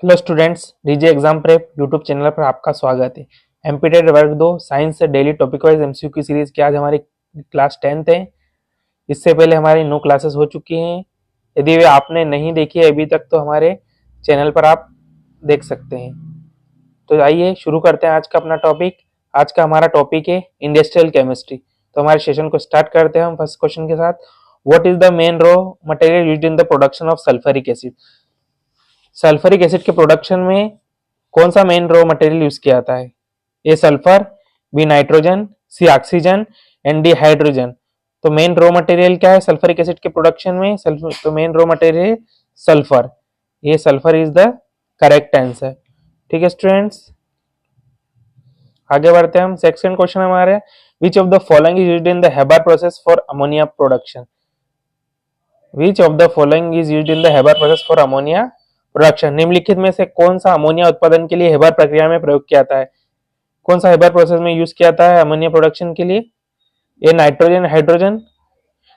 Hello students, DJ exam prep YouTube channel पर आपका स्वागत है। एमपीटेड वर्ग 2 साइंस से डेली टॉपिक वाइज एमसीक्यू की सीरीज की आज हमारी क्लास 10th है। इससे पहले हमारी 9 क्लासेस हो चुकी हैं। यदि वे आपने नहीं देखी है अभी तक तो हमारे चैनल पर आप देख सकते हैं। तो आइए शुरू करते हैं आज का अपना टॉपिक। आज का हमारा टॉपिक है इंडस्ट्रियल केमिस्ट्री। तो हमारे सेशन को स्टार्ट करते हैं हम फर्स्ट क्वेश्चन के साथ। What is the main raw material used in the production of sulphuric acid? Sulphuric acid के प्रोडक्शन में कौन सा मेन रॉ मटेरियल यूज किया जाता है? A sulphur, B nitrogen, C oxygen and D hydrogen. तो मेन रॉ मटेरियल क्या है सल्फ्यूरिक एसिड के प्रोडक्शन में? तो मेन रॉ मटेरियल सल्फर। ये sulphur is the correct answer. ठीक है स्टूडेंट्स, आगे बढ़ते हैं हम। सेकंड क्वेश्चन हमारे, which of the following is used in the Haber process for ammonia production? Which of the following is used in the Haber process for ammonia production? निम्नलिखित में से कौन सा अमोनिया उत्पादन के लिए हेबर प्रक्रिया में प्रयोग किया जाता है? कौन सा हेबर प्रोसेस में यूज किया जाता है अमोनिया प्रोडक्शन के लिए? A nitrogen hydrogen,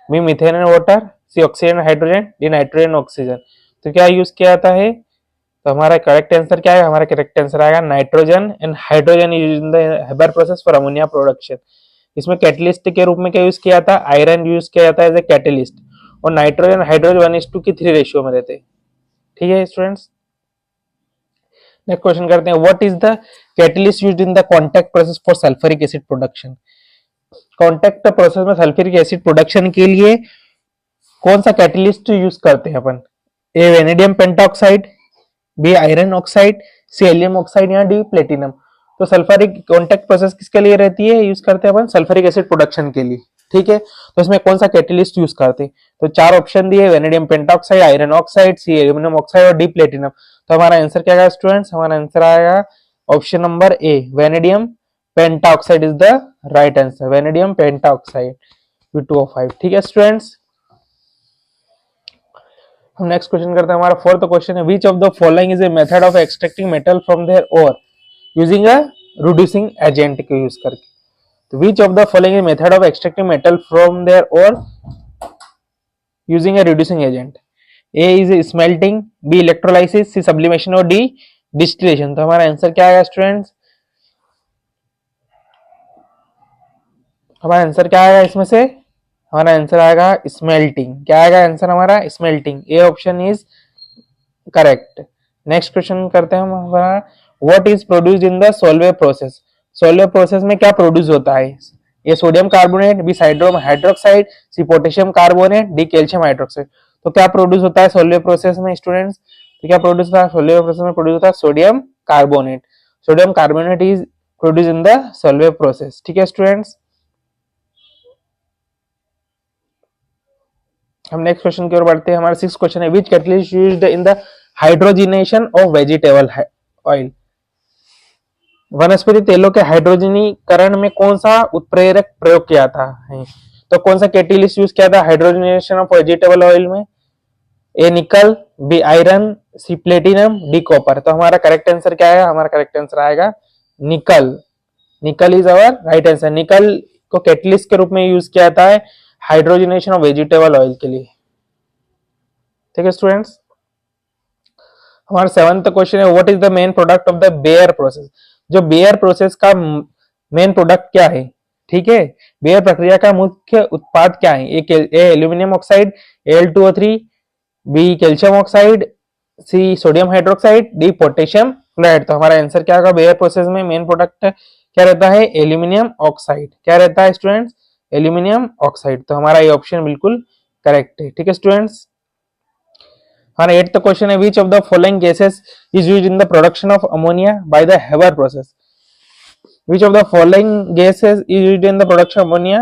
B methane and water, C oxygen hydrogen, D nitrogen oxygen. तो क्या यूज किया जाता है? तो हमारा करेक्ट आंसर क्या है? हमारा करेक्ट आंसर आएगा nitrogen and hydrogen use in the Haber process for ammonia production. इसमें कैटलिस्ट के रूप में क्या यूज किया जाता है? आयरन यूज किया जाता है एज ए कैटलिस्ट, और नाइट्रोजन हाइड्रोजन 1:2 की 3 रेशियो में रहते हैं। ठीक है स्टूडेंट्स, नेक्स्ट क्वेश्चन करते हैं। What is the catalyst used in the contact process for sulphuric acid production? Contact process में सल्फ्यूरिक एसिड प्रोडक्शन के लिए कौन सा कैटलिस्ट यूज करते हैं अपन? A vanadium pentoxide, B iron oxide, C helium oxide या डी प्लेटिनम। तो सल्फ्यूरिक कॉन्टैक्ट प्रोसेस किसके लिए रहती है? यूज करते हैं अपन सल्फ्यूरिक एसिड प्रोडक्शन के लिए। ठीक है, तो इसमें कौन सा कैटलिस्ट यूज करते हैं? तो 4 ऑप्शन दिए, वेनेडियम पेंटाऑक्साइड, आयरन ऑक्साइड, सी एल्यूमिनियम ऑक्साइड और डी प्लेटिनम। तो हमारा आंसर क्या आएगा स्टूडेंट्स? हमारा आंसर आएगा option number A, vanadium pentoxide is the right answer. Vanadium pentoxide V2O5। ठीक है स्टूडेंट्स, हम नेक्स्ट क्वेश्चन करते हैं। हमारा फोर्थ क्वेश्चन है, which of the following is a method of extracting metal from their ore using a reducing agent को use करके? तो which of the following is method of extracting metal from their ore using a reducing agent? A is smelting, B electrolysis, C sublimation और D distillation. तो हमारा answer क्या आएगा students? हमारा answer क्या आएगा इसमें से? हमारा आंसर आएगा स्मेल्टिंग। क्या आएगा आंसर हमारा? Smelting. A option is correct. Next question करते हैं हम हमारा, what is produced in the Solvay process? Solvay process में क्या प्रोड्यूस होता है? A sodium carbonate, B sodium hydroxide, C potassium carbonate, D calcium hydroxide. तो क्या प्रोड्यूस होता है सोलवे प्रोसेस में स्टूडेंट्स? तो क्या प्रोड्यूस होता है सोलवे प्रोसेस में? प्रोड्यूस होता है sodium carbonate. Sodium carbonate is produce in the Solvay process. ठीक है स्टूडेंट्स, हम नेक्स्ट क्वेश्चन की ओर बढ़ते हैं। हमारा 6th क्वेश्चन है, which catalyst used in the hydrogenation of vegetable oil? वनस्पति तेलों के हाइड्रोजनीकरण में कौन सा उत्प्रेरक प्रयोग किया था है? तो कौन सा कैटलिस्ट यूज किया था हाइड्रोजनेशन ऑफ वेजिटेबल ऑयल में? ए nickel, B iron, C platinum, D copper. तो हमारा करेक्ट आंसर क्या है? हमारा करेक्ट आंसर आएगा निकल। निकल इज अवर राइट आंसर। निकल को कैटलिस्ट के रूप में यूज किया जाता है हाइड्रोजनेशन ऑफ वेजिटेबल ऑयल के लिए। ठीक है स्टूडेंट्स, हमारा 7th क्वेश्चन है, what is the main product of the bare process? जो बेयर प्रोसेस का मेन प्रोडक्ट क्या है? ठीक है, बेयर प्रक्रिया का मुख्य उत्पाद क्या है? A aluminium oxide, Al2O3, B calcium oxide, C sodium hydroxide, D potassium chloride. तो हमारा आंसर क्या होगा? बेयर प्रोसेस में मेन प्रोडक्ट क्या रहता है? Aluminium oxide. क्या रहता है स्टूडेंट्स? Aluminium oxide. तो हमारा ये ऑप्शन बिल्कुल करेक्ट है। ठीक है स्टूडेंट्स, हमारा 8th क्वेश्चन है, which of the following gases is used in the production of ammonia by the Haber process? Which of the following gases is used in the production of ammonia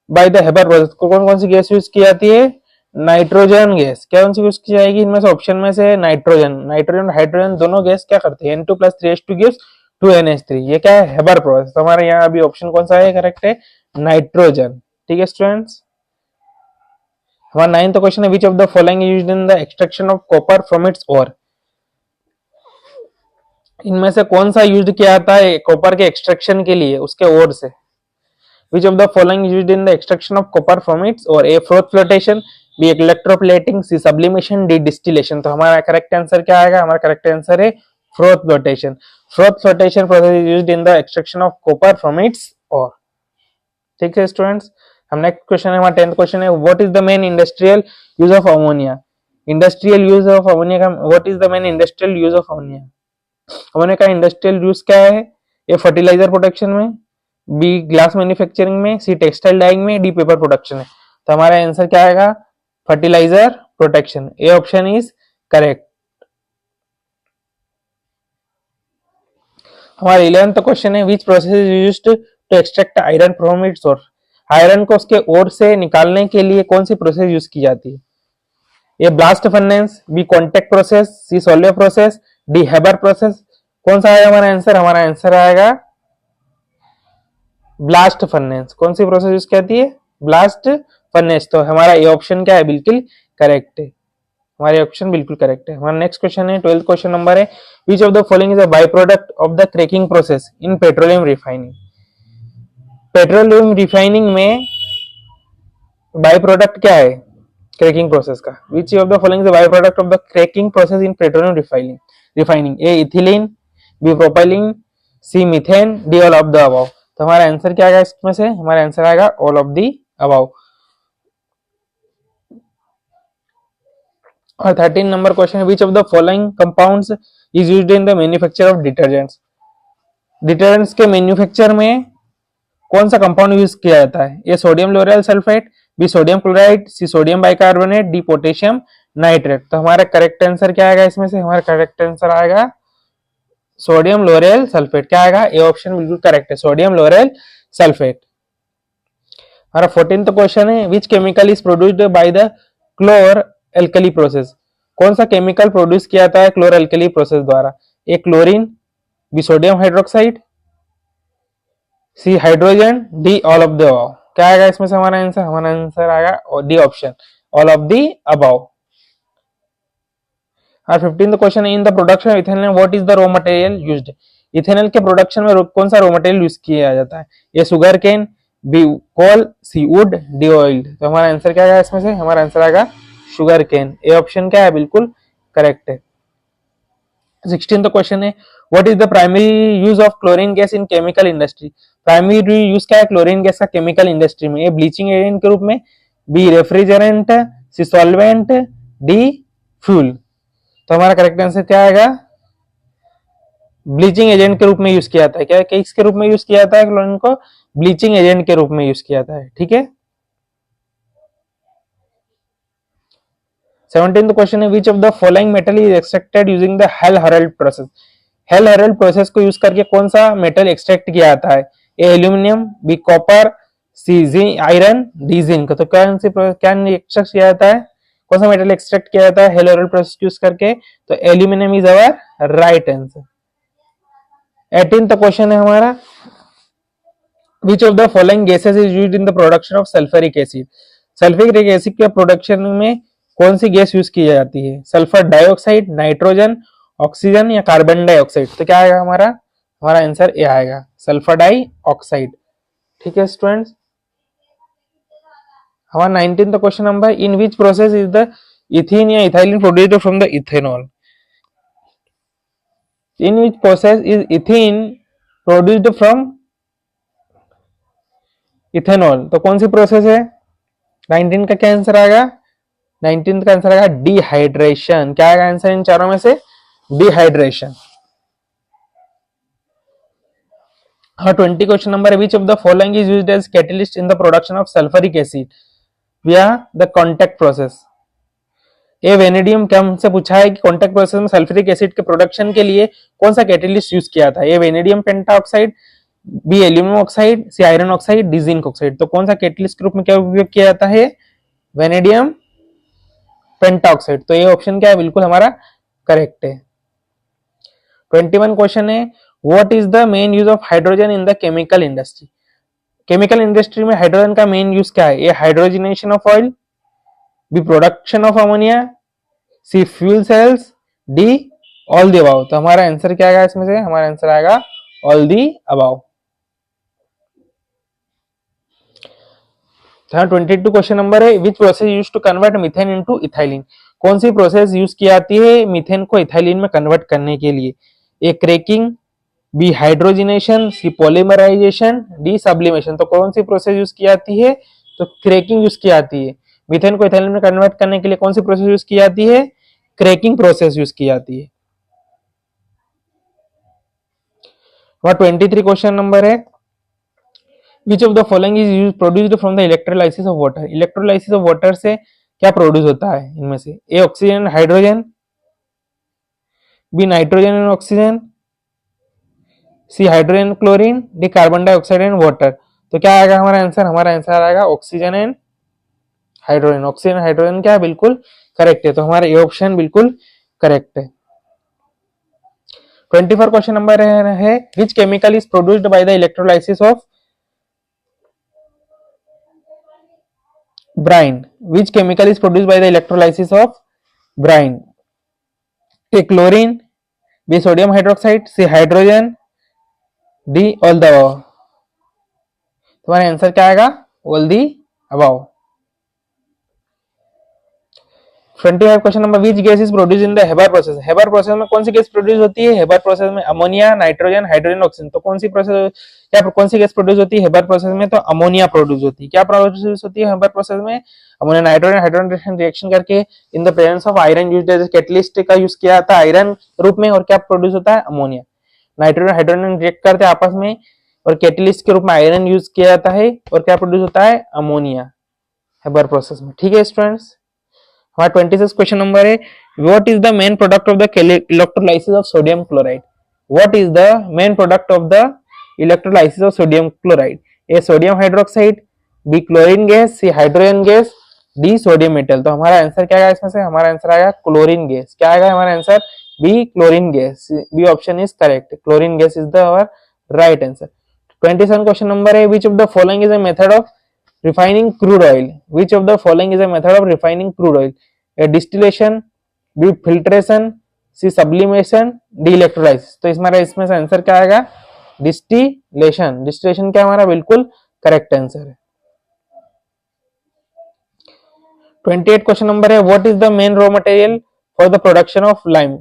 by the Haber process? कौन कौन सी gas use की जाती है? Nitrogen gas. क्या कौन सी use की जाएगी इनमें से? ऑप्शन में से नाइट्रोजन। नाइट्रोजन और हाइड्रोजन दोनों गैस क्या करते हैं? N2+3H2 gives 2NH3। ये क्या है? Haber process. तो हमारे यहाँ अभी ऑप्शन कौन सा है? करेक्ट है नाइट्रोजन। ठीक है स्टूडेंट्स, हमारा 9th क्वेश्चन है, which of the following used in the extraction of copper from its ore? इनमें से कौन सा यूज किया जाता है कॉपर के एक्सट्रैक्शन के लिए उसके ओर से? Which of the following used in the extraction of copper from its ore? A float flotation, B electroplating, C sublimation, D distillation. तो हमारा करेक्ट आंसर क्या आएगा? हमारा करेक्ट आंसर है froth flotation. Froth flotation process is used in the extraction of copper from its ore. ठीक है students, हम next question है, हमारा 10th क्वेश्चन है, what is the main industrial use of ammonia? Industrial use of ammonia का, what is the main industrial use of ammonia? Ammonia का industrial use क्या है? ए फर्टिलाइजर प्रोडक्शन में, B glass manufacturing में, C textile dyeing में, D paper production में। तो हमारा आंसर क्या आएगा? Fertiliser protection. A option is correct. हमारा 11th क्वेश्चन है, which process is used to extract iron from its ore? Iron को उसके ओर से निकालने के लिए कौन सी प्रोसेस यूज की जाती है? A blast furnace, B contact process, C Solvay process, D Haber process. कौन सा आएगा हमारा आंसर? हमारा आंसर आएगा ब्लास्ट फर्नेस। कौन सी प्रोसेस यूज करती है? Blast furnace. तो हमारा ये ऑप्शन क्या है? बिल्कुल करेक्ट है, हमारे ऑप्शन बिल्कुल करेक्ट है। हमारा नेक्स्ट क्वेश्चन है, 12th क्वेश्चन नंबर है, which of the following is a by product of the cracking process in petroleum refining? Petroleum refining में बाय प्रोडक्ट क्या है क्रैकिंग प्रोसेस का? Which of the following is a by product of the cracking process in petroleum refining? A ethylene, B propylene, C methane, D all of the above. तो हमारा answer क्या आएगा इसमें से? हमारा आंसर आएगा ऑल ऑफ द अबव। और 13 number question है, which of the following compounds is used in the manufacture of detergents? Detergents के मैन्युफैक्चर में कौन सा कंपाउंड यूज किया जाता है? A sodium lauryl sulphate, B sodium chloride, C sodium bicarbonate, D potassium nitrate. तो हमारा करेक्ट आंसर क्या आएगा इसमें से? हमारा करेक्ट आंसर आएगा सोडियम लोरेल सल्फेट। क्या आएगा? ए ऑप्शन बिल्कुल करेक्ट है, सोडियम लोरेल सल्फेट। हमारा 14th क्वेश्चन है, which chemical is produced by the chlor alkali process? कौन सा केमिकल प्रोड्यूस किया जाता है क्लोर एल्कली प्रोसेस द्वारा? A chlorine, B sodium hydroxide, C hydrogen, D all of the above. क्या आएगा इसमें से हमारा आंसर? हमारा आंसर आएगा D option, all of the above. और 15th question, in the production of ethanol what is the raw material used? Ethanol के production में कौन सा रॉ मटेरियल यूज किया जाता है? A sugarcane, B coal, C wood, D oil. तो हमारा आंसर क्या आएगा इसमें से? हमारा आंसर आएगा शुगर केन। ए ऑप्शन क्या है? बिल्कुल करेक्ट है। 16th क्वेश्चन है, what is the primary use of chlorine gas in chemical industry? Primary use क्या है क्लोरीन गैस का केमिकल इंडस्ट्री में? ए ब्लीचिंग एजेंट के रूप में, बी रेफ्रिजरेंट, सी सॉल्वेंट, डी फ्यूल। तो हमारा करेक्ट आंसर क्या आएगा? ब्लीचिंग एजेंट के रूप में यूज किया जाता है। क्या किसके रूप में यूज किया जाता है क्लोरीन को? ब्लीचिंग एजेंट के रूप में यूज किया जाता है। ठीक है। 17th क्वेश्चन है, which of the following metal is extracted using the Hall Heroult process? Hall Heroult process को यूज करके कौन सा मेटल एक्सट्रैक्ट किया जाता है? A aluminium, B copper, C iron, D zinc. तो क्या एक्सट्रैक्ट किया जाता है? कौन सा मेटल एक्सट्रैक्ट किया जाता है हेल हेरल्ड प्रोसेस यूज करके? तो aluminium is our right answer. 18th question है हमारा, विच of the following gases is used in the production of sulphuric acid? Sulphuric acid के प्रोडक्शन में कौन सी गैस यूज की जाती है? सल्फर डाइऑक्साइड, नाइट्रोजन, ऑक्सीजन या कार्बन डाइऑक्साइड? तो क्या आएगा हमारा? हमारा आंसर ए आएगा, सल्फर डाइऑक्साइड। ठीक है स्टूडेंट्स। हमारा 19th question number, in which process is the ethene या ethylene produced from the ethanol? In which process is ethene produced from ethanol? तो कौन सी प्रोसेस है? 19 का क्या आंसर आएगा? 19th का आंसर आएगा डिहाइड्रेशन। क्या आएगा आंसर इन चारों में से? डिहाइड्रेशन। हाँ, 20 क्वेश्चन नंबर है, which of the following is used as catalyst in the production of sulphuric acid via the contact process? A vanadium, क्या हमसे पूछा है कि कॉन्टैक्ट प्रोसेस में सल्फ्यूरिक एसिड के प्रोडक्शन के लिए कौन सा कैटलिस्ट यूज किया था? A vanadium pentoxide, B aluminium oxide, C iron oxide, D zinc oxide. तो कौन सा कैटलिस्ट के रूप में क्या उपयोग किया जाता है? Vanadium pentoxide. तो ये ऑप्शन क्या है? बिल्कुल हमारा करेक्ट है। 21 क्वेश्चन है, what is the main use of hydrogen in the chemical industry? Chemical industry में हाइड्रोजन का मेन यूज क्या है? A hydrogenation of oil, B production of ammonia, C fuel cells, D all the above. तो हमारा answer क्या आएगा इसमें से? हमारा आंसर आएगा all the above. 22 question number है, which process use to convert methane into ethylene, कौन सी प्रोसेस यूज की जाती है मीथेन को इथाइलिन में कन्वर्ट करने के लिए? ए क्रैकिंग, बी हाइड्रोजनेशन, सी पॉलीमराइजेशन, डी सब्लिमेशन। तो कौन सी प्रोसेस यूज की जाती है? तो क्रैकिंग यूज की जाती है। मीथेन को इथाइलिन में कन्वर्ट करने के लिए कौन सी प्रोसेस यूज की जाती है? क्रैकिंग प्रोसेस यूज की जाती है। और 23 क्वेश्चन नंबर है, which of the following is use produced from the electrolysis of water, electrolysis of water से क्या प्रोड्यूस होता है इनमें से? A oxygen hydrogen, B nitrogen and oxygen, C hydrogen chlorine, D carbon dioxide and water. तो क्या आएगा हमारा आंसर? हमारा आंसर आएगा oxygen and hydrogen. Oxygen hydrogen क्या बिल्कुल करेक्ट है, तो हमारा ए ऑप्शन बिल्कुल करेक्ट है। 24 क्वेश्चन नंबर है, which chemical is produced by the electrolysis of brine, which chemical is produced by the electrolysis of brine? A chlorine, B sodium hydroxide, C hydrogen, D all the above। तुम्हारा answer क्या आएगा? all the above। 25 question number, which gas is produce in the Haber process, Haber process में कौन सी gas produce होती है? Haber process में ammonia, nitrogen, hydrogen, oxygen. तो कौन सी प्रोसेस, क्या कौन सी गैस प्रोड्यूस होती है हेबर प्रोसेस में? तो अमोनिया प्रोड्यूस होती है। क्या प्रोड्यूस होती है हेबर प्रोसेस में? अमोनिया, नाइट्रोजन, हाइड्रोजन रिएक्शन करके in the presence of iron used as catalyst का यूज किया जाता है आयरन रूप में, और क्या प्रोड्यूस होता है? अमोनिया। नाइट्रोजन हाइड्रोजन रिएक्ट करते हैं आपस में और कैटलिस्ट के रूप में आयरन यूज किया जाता है, और क्या प्रोड्यूस होता है? अमोनिया हेबर प्रोसेस में। ठीक है स्टूडेंट्स, हमारा 26 क्वेश्चन नंबर है, what is the main product of the electrolysis of sodium chloride, what is the main product of the electrolysis of sodium chloride? A sodium hydroxide, B chlorine gas, C hydrogen gas, D sodium metal. तो हमारा answer क्या आएगा इसमें से? हमारा answer आएगा chlorine gas. क्या आएगा हमारा answer? B chlorine gas. B option is correct, chlorine gas is the our right answer. 27 question number है, which of the following is a method of refining crude oil, which of the following is a method of refining crude oil? A distillation, B filtration, C sublimation, D electrolysis। तो इसमें से answer क्या आएगा? Distillation. Distillation क्या हमारा बिल्कुल correct answer है। 28 question number है, what is the main raw material for the production of lime,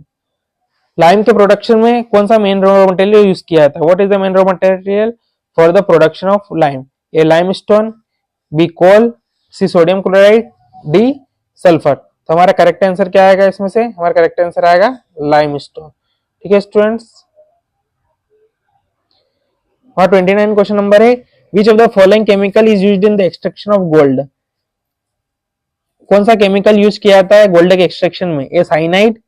lime के प्रोडक्शन में कौन सा मेन रॉ मटेरियल यूज किया था? What is the main raw material for the production of lime? A limestone, B coal, C sodium chloride, D sulphur. तो हमारा correct answer क्या आएगा इसमें से? हमारा करेक्ट आंसर आएगा लाइमस्टोन। ठीक है स्टूडेंट्स, हमारा 29 क्वेश्चन नंबर है, which of the following chemical is used in the extraction of gold, कौन सा केमिकल यूज किया जाता है गोल्ड के एक्सट्रैक्शन में? A cyanide,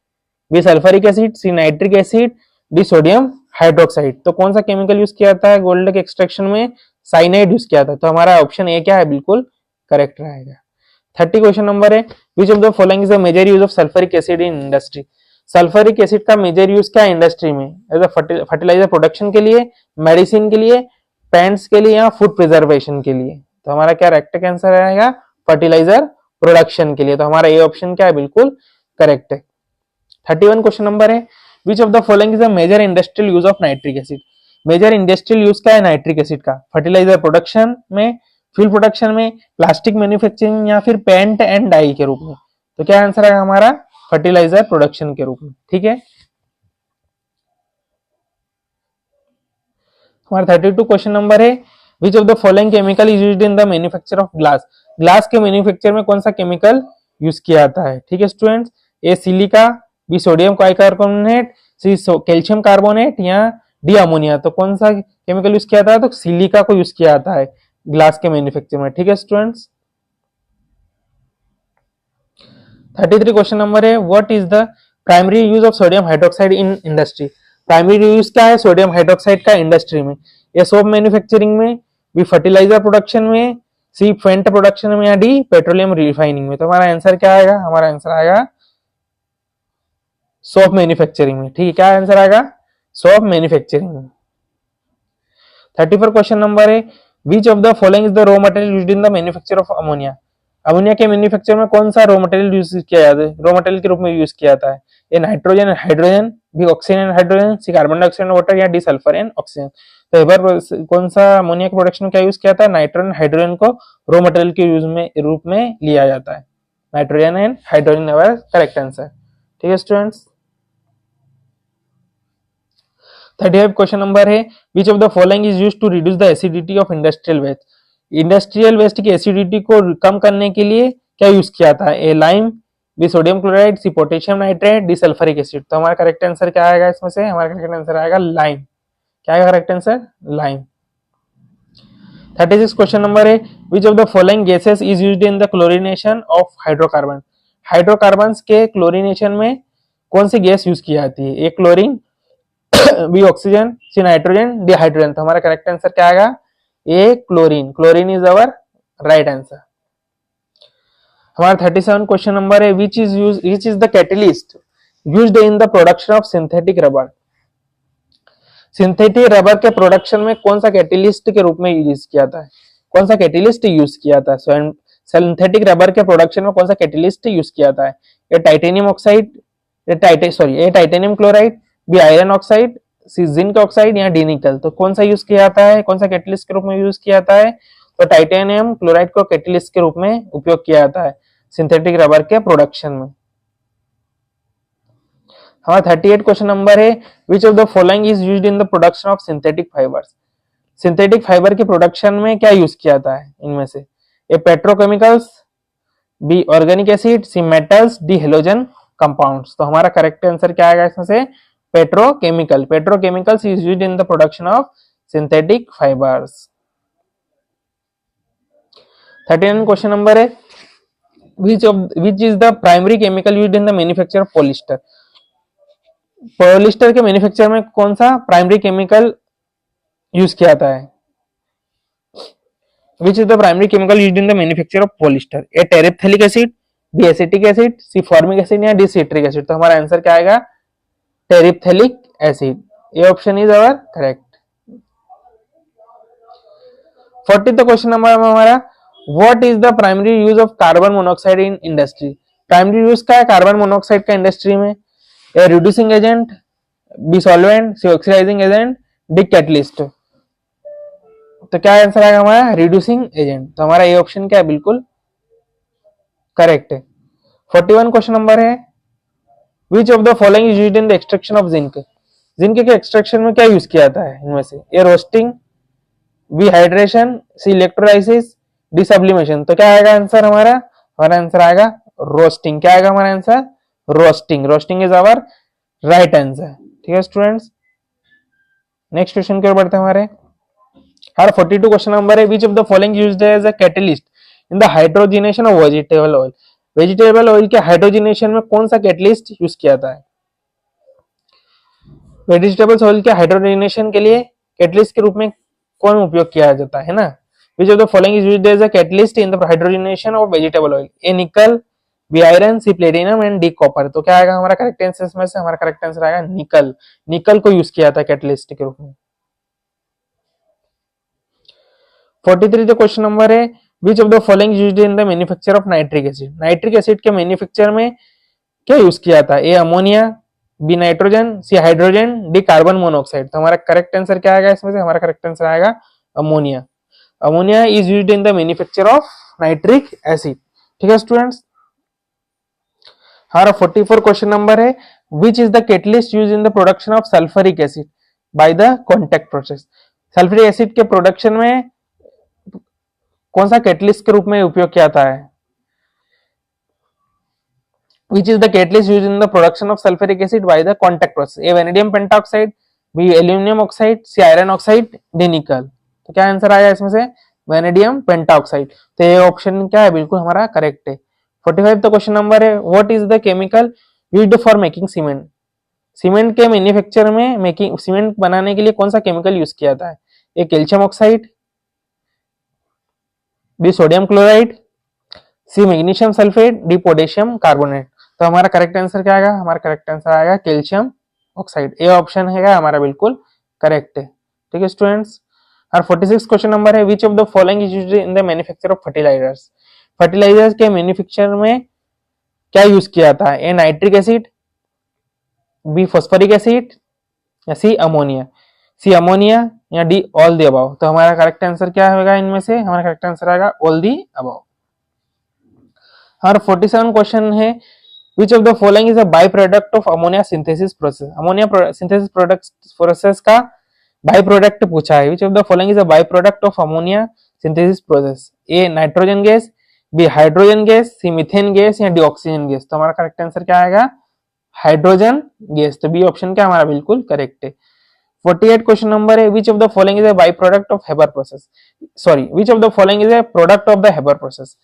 B sulphuric acid, C nitric acid, D sodium hydroxide. तो कौन सा केमिकल यूज किया जाता है गोल्ड के एक्सट्रैक्शन में? साइनाइड यूज किया था। तो हमारा ऑप्शन ए क्या है? बिल्कुल करेक्ट रहेगा। 30 क्वेश्चन नंबर है, which of the following is the major use of sulphuric acid in industry, sulphuric acid का मेजर यूज क्या है इंडस्ट्री में? एज अ फर्टिलाइजर प्रोडक्शन के लिए, मेडिसिन के लिए, पेंट्स के लिए, या फूड प्रिजर्वेशन के लिए? तो हमारा क्या करेक्ट आंसर रहेगा? फर्टिलाइजर प्रोडक्शन के लिए। तो हमारा ए ऑप्शन क्या है? बिल्कुल करेक्ट है। 31 क्वेश्चन नंबर है, which of the following is the major industrial use of nitric acid, major industrial use क्या है नाइट्रिक एसिड का? फर्टिलाइजर प्रोडक्शन में, फ्यूल प्रोडक्शन में, प्लास्टिक मैन्युफैक्चरिंग, या फिर पेंट एंड डाई के रूप में? तो क्या आंसर है हमारा? फर्टिलाइजर प्रोडक्शन के रूप में। ठीक है, हमारा 32 क्वेश्चन नंबर है, which of the following chemical is used in the manufacture of glass, glass के मैन्युफैक्चर में कौन सा केमिकल यूज किया जाता है? ठीक है students, A silica, B sodium bicarbonate, C calcium carbonate, या डी अमोनिया। तो कौन सा केमिकल यूज किया जाता है? तो सिलिका को यूज किया जाता है ग्लास के मैन्युफैक्चर में। ठीक है स्टूडेंट्स, 33 क्वेश्चन नंबर है, what is the primary use of sodium hydroxide in industry, primary use क्या है सोडियम हाइड्रोक्साइड का इंडस्ट्री में? ए सोप मैन्युफैक्चरिंग में, बी फर्टिलाइजर प्रोडक्शन में, सी फेंट प्रोडक्शन में, या डी पेट्रोलियम रिफाइनिंग में? तो हमारा आंसर क्या आएगा? हमारा आंसर आएगा सोप मैन्युफैक्चरिंग में। ठीक है, क्या आंसर आएगा? सोप मैन्युफैक्चरिंग में। 34 क्वेश्चन नंबर है, which of the following is the raw material used in the manufacture of ammonia, ammonia के मैन्युफैक्चर में कौन सा रॉ मटेरियल यूज किया जाता है, रॉ मटेरियल के रूप में यूज किया जाता है? A nitrogen and hydrogen, B oxygen and hydrogen, C carbon dioxide and water, या डी सल्फर एंड ऑक्सीजन। तो एक बार कौन सा अमोनिया के प्रोडक्शन में क्या यूज किया था, नाइट्रोजन हाइड्रोजन को रॉ मटेरियल के यूज में रूप में लिया जाता है। Nitrogen and hydrogen our correct answer. ठीक है स्टूडेंट्स। 35 क्वेश्चन नंबर है, which of the following is used to reduce the acidity of industrial waste. Industrial waste की एसिडिटी को कम करने के लिए क्या यूज किया था, A lime, B sodium chloride, C potassium nitrate, D sulphuric acid. तो हमारा करेक्ट आंसर क्या आएगा इसमें से, हमारा करेक्ट आंसर आएगा लाइम। क्या आएगा correct answer, lime. 36 question number है, which of the following gases is used in the chlorination of hydrocarbon. Hydrocarbons के क्लोरीनेशन में कौन सी गैस यूज की जाती है, A chlorine, B oxygen, C nitrogen, D hydrogen. तो हमारा करेक्ट आंसर क्या आएगा, A chlorine. Chlorine is our right answer. हमारा 37 क्वेश्चन नंबर है, which is the catalyst used in the production of synthetic rubber. Synthetic rubber के production में कौन सा कैटलिस्ट के रूप में यूज किया था, कौन सा कैटलिस्ट यूज किया था, सिंथेटिक रबर के प्रोडक्शन में कौन सा कैटलिस्ट यूज किया था, ये टाइटेनियम ऑक्साइड, ये titanium chloride, B iron oxide, C zinc oxide, या डी निकल। तो कौन सा यूज किया जाता है, कौन सा कैटलिस्ट के रूप में यूज किया जाता है, तो टाइटेनियम क्लोराइड को कैटलिस्ट के रूप में उपयोग किया जाता है सिंथेटिक रबर के प्रोडक्शन में। हमारा 38 क्वेश्चन नंबर है, which of the following is used in the production of synthetic fibres. Synthetic fibre के प्रोडक्शन में क्या यूज किया जाता है इनमें से, A petrochemicals, B organic acid, C metals, D halogen compounds. तो हमारा करेक्ट आंसर क्या आएगा इसमें से, petrochemical. Petrochemicals is used in the production of synthetic fibres. 39 question number है, which is the primary chemical used in the manufacture of polyester। Polyester के manufacture में कौन सा प्राइमरी केमिकल यूज किया जाता है, which is the primary chemical used in the manufacture of polyester, A terephthalic acid, B acetic acid, C formic acid, या D citric acid. तो हमारा आंसर क्या आएगा, terephthalic acid. A option is our correct. 40th question number हमारा, what is the primary use of carbon monoxide in industry. Primary use क्या है carbon monoxide का industry में, A reducing agent, B solvent, C oxidising agent, D catalyst. तो क्या answer आएगा हमारा, reducing agent. तो हमारा ये ऑप्शन क्या है, बिल्कुल करेक्ट है। 41 क्वेश्चन नंबर है, which of the following is used in the extraction of zinc. Zinc के एक्सट्रैक्शन में क्या यूज किया जाता है इनमें से, ए रोस्टिंग, बी हाइड्रेशन, सी इलेक्ट्रोलाइसिस, डी सब्लिमेशन। तो क्या आएगा आंसर हमारा, हमारा आंसर आएगा रोस्टिंग। क्या आएगा हमारा answer, roasting. Roasting is our right answer. ठीक है स्टूडेंट्स, नेक्स्ट क्वेश्चन की ओर बढ़ते हैं हमारे। हर 42 क्वेश्चन नंबर है, which of the following used as a catalyst in the hydrogenation of vegetable oil. Vegetable oil के हाइड्रोजिनेशन में कौन सा कैटलिस्ट यूज किया जाता है, वेजिटेबल्स ऑयल के हाइड्रोजिनेशन के लिए कैटलिस्ट के रूप में कौन उपयोग किया जाता है ना, which of the following is used as a catalyst in the hydrogenation of vegetable oil, A nickel, B iron, C platinum, and D copper. तो क्या आएगा हमारा करेक्ट आंसर इसमें से, हमारा करेक्ट आंसर आएगा निकल। निकल को यूज किया था कैटलिस्ट के रूप में। 43 क्वेश्चन नंबर है, which of the following used in the manufacture of nitric acid. Nitric acid के मैन्युफैक्चर में क्या यूज किया था, A ammonia, B nitrogen, C hydrogen, D carbon monoxide. तो हमारा करेक्ट आंसर क्या आएगा इसमें से, हमारा करेक्ट आंसर आएगा ammonia. Ammonia is used in the manufacture of nitric acid. ठीक है स्टूडेंट्स, हमारा 44 क्वेश्चन नंबर है, which is the catalyst used in the production of sulphuric acid by the contact process. Sulphuric acid के production में कौन सा catalyst के रूप में उपयोग किया जाता है, which is the catalyst used in the production of sulfuric acid by the contact process, a vanadium pentoxide, b aluminum oxide, c iron oxide, d nickel। तो क्या आंसर आया इसमें से, वेनेडियम पेंटाऑक्साइड। तो ये ऑप्शन क्या है, बिल्कुल हमारा करेक्ट है। 45 तो क्वेश्चन नंबर है, what is the chemical used for making cement. Cement के मैन्युफैक्चर में मेकिंग सीमेंट बनाने के लिए कौन सा केमिकल यूज किया जाता है, A calcium oxide, B sodium chloride, C magnesium sulphate, D potassium carbonate. तो हमारा करेक्ट आंसर क्या आएगा, हमारा करेक्ट आंसर आएगा कैल्शियम ऑक्साइड। ए ऑप्शन है हमारा बिल्कुल करेक्ट है। ठीक है स्टूडेंट्स, और 46 क्वेश्चन नंबर है, which of the following is used in the manufacture of fertilisers. Fertilisers के मैन्युफैक्चर में क्या यूज किया था, A nitric acid, B phosphoric acid या सी अमोनिया? सी अमोनिया या डी ऑल दी अबव? तो हमारा करेक्ट आंसर क्या होगा इनमें से? हमारा करेक्ट आंसर आएगा ऑल दी अबव। और 47 क्वेश्चन है, which of the following is a by product of ammonia synthesis process? Ammonia synthesis process का बाई प्रोडक्ट पूछा है। Which of the following is a by product of ammonia synthesis process? A nitrogen gas, B hydrogen gas, C methane gas या D oxygen gas? तो हमारा correct answer क्या आएगा? Hydrogen gas. तो B option क्या हमारा बिल्कुल करेक्ट है। 48 क्वेश्चन नंबर है, which of the following is a by product of Haber process? Sorry, which of the following is a product of the Haber process?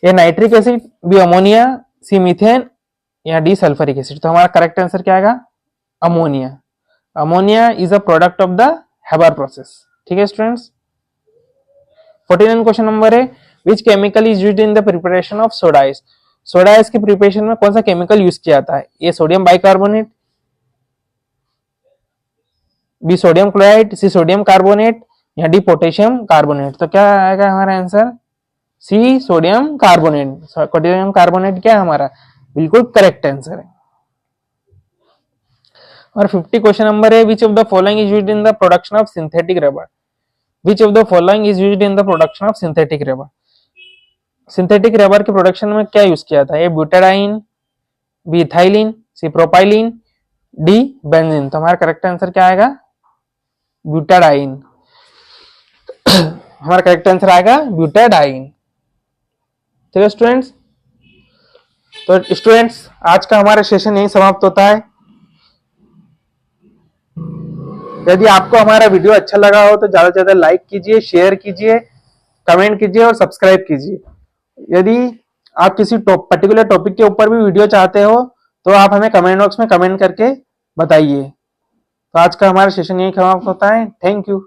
A nitric acid, B ammonia, C methane या D sulphuric acid? तो हमारा correct answer क्या आएगा? Ammonia. Ammonia is a product of the Haber process. ठीक है students. 49 question number है, which chemical is used in the preparation of soda ash? Soda ash की preparation में कौन सा केमिकल यूज किया जाता है? A sodium bicarbonate, B sodium chloride, C sodium carbonate या डी पोटेशियम कार्बोनेट? तो क्या आएगा हमारा आंसर? C sodium carbonate. Sodium carbonate क्या है हमारा बिल्कुल करेक्ट आंसर है। और 50 क्वेश्चन नंबर है, which of the following is used in the production of synthetic rubber? Which of the following is used in the production of synthetic rubber? Synthetic rubber के production में क्या use किया था? ए butadiene, B ethylene, सी propylene, D benzene? तो हमारा correct answer क्या आएगा? Butadiene. हमारा करेक्ट आंसर आएगा ब्यूटाडाइन। ठीक है स्टूडेंट्स। तो स्टूडेंट्स आज का हमारा सेशन यही समाप्त होता है। यदि आपको हमारा वीडियो अच्छा लगा हो तो ज्यादा से ज्यादा लाइक कीजिए, शेयर कीजिए, कमेंट कीजिए और सब्सक्राइब कीजिए। यदि आप किसी पर्टिकुलर टॉपिक के ऊपर भी वीडियो चाहते हो तो आप हमें कमेंट बॉक्स में कमेंट करके बताइए। तो आज का हमारा सेशन यही समाप्त होता है। Thank you.